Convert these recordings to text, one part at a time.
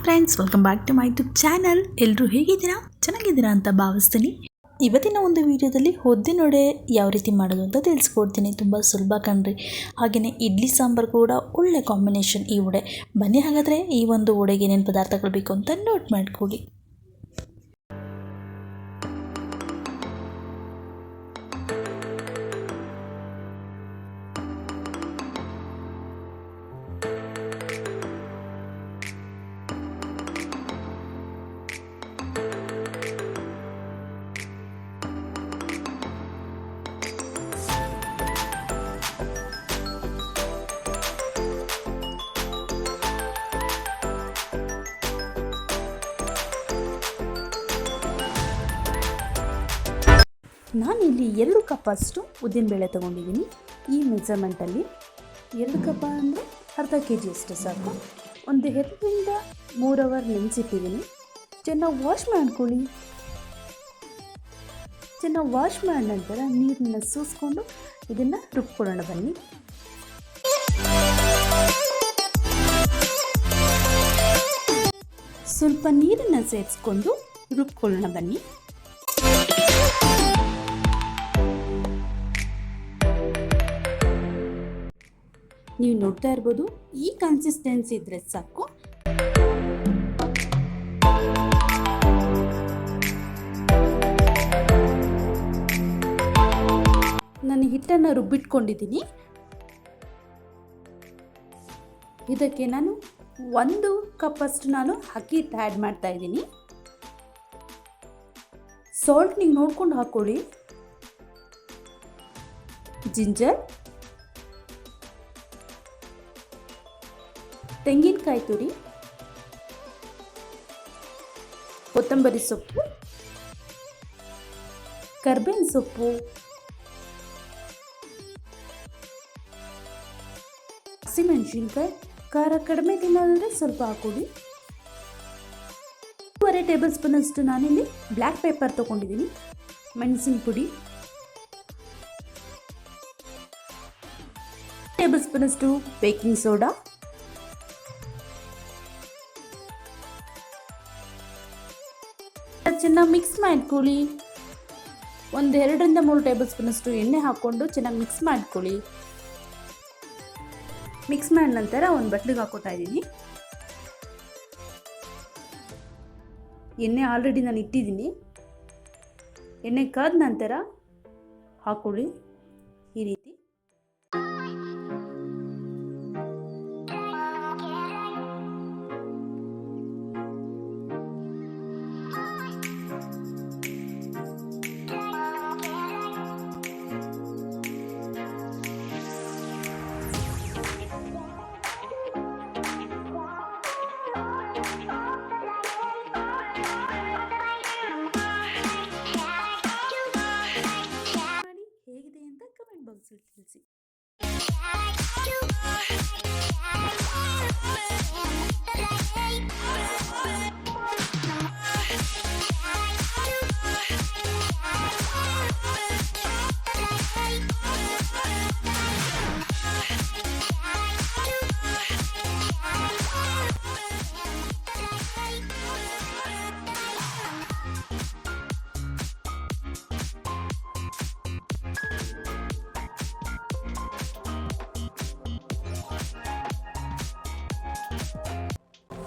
Friends, welcome back to my YouTube channel. ಎಲ್ಲರೂ ಹೇಗಿದ್ದೀರಾ? ಚೆನ್ನಾಗಿದ್ದೀರಾ ಅಂತ ಭಾವಿಸ್ತೀನಿ. ಇವತ್ತಿನ ಒಂದು ವಿಡಿಯೋದಲ್ಲಿ ಉದ್ದಿನವಡೆ ಯಾವ ರೀತಿ ಮಾಡೋದು ಅಂತ ತಿಳಿಸ್ಕೊಡ್ತೀನಿ. ತುಂಬ ಸುಲಭ ಕಣ್ರಿ. ಹಾಗೆಯೇ ಇಡ್ಲಿ ಸಾಂಬಾರು ಕೂಡ ಒಳ್ಳೆ ಕಾಂಬಿನೇಷನ್ ಈ ವಡೆ. ಬನ್ನಿ ಹಾಗಾದರೆ ಈ ಒಂದು ವಡೆಗೆ ಏನೇನು ಪದಾರ್ಥಗಳು ಬೇಕು ಅಂತ ನೋಟ್ ಮಾಡ್ಕೊಳ್ಳಿ. ನಾನಿಲ್ಲಿ 2 ಕಪ್ಪಷ್ಟು ಉದ್ದಿನಬೇಳೆ ತೊಗೊಂಡಿದ್ದೀನಿ. ಈ ಮೆಜರ್ಮೆಂಟಲ್ಲಿ 2 ಕಪ್ ಅಂದರೆ ಅರ್ಧ kg ಅಷ್ಟು ಸಾಕು. ಒಂದು 2 ರಿಂದ 3 ಅವರ್ ನೆನೆಸಿಟ್ಟಿದ್ದೀನಿ. ಚೆನ್ನಾಗಿ ವಾಶ್ ಮಾಡ್ಕೊಳ್ಳಿ. ಚೆನ್ನಾಗಿ ವಾಶ್ ಮಾಡಿದ ನಂತರ ನೀರನ್ನ ಸೋಸ್ಕೊಂಡು ಇದನ್ನು ರುಬ್ಕೊಳ್ಳೋಣ ಬನ್ನಿ. ಸ್ವಲ್ಪ ನೀರನ್ನು ಸೇರಿಸ್ಕೊಂಡು ರುಬ್ಕೊಳ್ಳೋಣ ಬನ್ನಿ. ನೀವು ನೋಡ್ತಾ ಇರ್ಬೋದು, ಈ ಕನ್ಸಿಸ್ಟೆನ್ಸಿ ಇದ್ರೆ ಸಾಕು. ನಾನು ಹಿಟ್ಟನ್ನು ರುಬ್ಬಿಟ್ಕೊಂಡಿದ್ದೀನಿ. ಇದಕ್ಕೆ ನಾನು 1 ಕಪ್ಪಷ್ಟು ನಾನು ಅಕ್ಕಿ ಹಿಟ್ಟು ಆ್ಯಡ್ ಮಾಡ್ತಾ ಇದ್ದೀನಿ. ಸಾಲ್ಟ್ ನೀವು ನೋಡ್ಕೊಂಡು ಹಾಕ್ಕೊಳ್ಳಿ. ಜಿಂಜರ್, ತೆಂಗಿನಕಾಯಿ ತುರಿ, ಕೊತ್ತಂಬರಿ ಸೊಪ್ಪು, ಕರ್ಬೇವಿನ ಸೊಪ್ಪು, ಹಸಿಮೆಣಸಿನ್ಕಾಯಿ. ಖಾರ ಕಡಿಮೆ ತಿನ್ನೋದ್ರೆ ಸ್ವಲ್ಪ ಹಾಕೊಳ್ಳಿ. 2 ಟೇಬಲ್ ಸ್ಪೂನ್ ಅಷ್ಟು ನಾನಿಲ್ಲಿ ಬ್ಲ್ಯಾಕ್ ಪೆಪ್ಪರ್ ತೊಗೊಂಡಿದ್ದೀನಿ. ಮೆಣಸಿನ ಪುಡಿ, 1 ಟೇಬಲ್ ಸ್ಪೂನ್ ಅಷ್ಟು ಬೇಕಿಂಗ್ ಸೋಡಾ, ಚೆನ್ನಾಗಿ ಮಿಕ್ಸ್ ಮಾಡ್ಕೊಳ್ಳಿ. 2 ರಿಂದ 3 ಟೇಬಲ್ ಸ್ಪೂನ್ ಅಷ್ಟು ಎಣ್ಣೆ ಹಾಕ್ಕೊಂಡು ಚೆನ್ನಾಗಿ ಮಿಕ್ಸ್ ಮಾಡ್ಕೊಳ್ಳಿ. ಮಿಕ್ಸ್ ಮಾಡಿದ ನಂತರ ಒಂದು ಬಟ್ಲಿಗೆ ಹಾಕೋತಾ ಇದ್ದೀನಿ. ಎಣ್ಣೆ ಆಲ್ರೆಡಿ ನಾನು ಇಟ್ಟಿದ್ದೀನಿ. ಎಣ್ಣೆ ಕಾದ ನಂತರ ಹಾಕೊಳ್ಳಿ ಈ ರೀತಿ. ಹೇಗಿದೆ ಅಂತ ಕಮೆಂಟ್ ಬಾಕ್ಸಲ್ಲಿ ತಿಳಿಸಿ.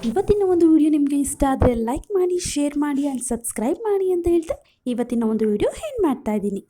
ಇವತ್ತಿನ ಒಂದು ವಿಡಿಯೋ ನಿಮಗೆ ಇಷ್ಟ ಆದರೆ ಲೈಕ್ ಮಾಡಿ, ಶೇರ್ ಮಾಡಿ ಆ್ಯಂಡ್ ಸಬ್ಸ್ಕ್ರೈಬ್ ಮಾಡಿ ಅಂತ ಹೇಳ್ತಾ ಇವತ್ತಿನ ಒಂದು ವಿಡಿಯೋ ಎಂಡ್ ಮಾಡ್ತಾ ಇದ್ದೀನಿ.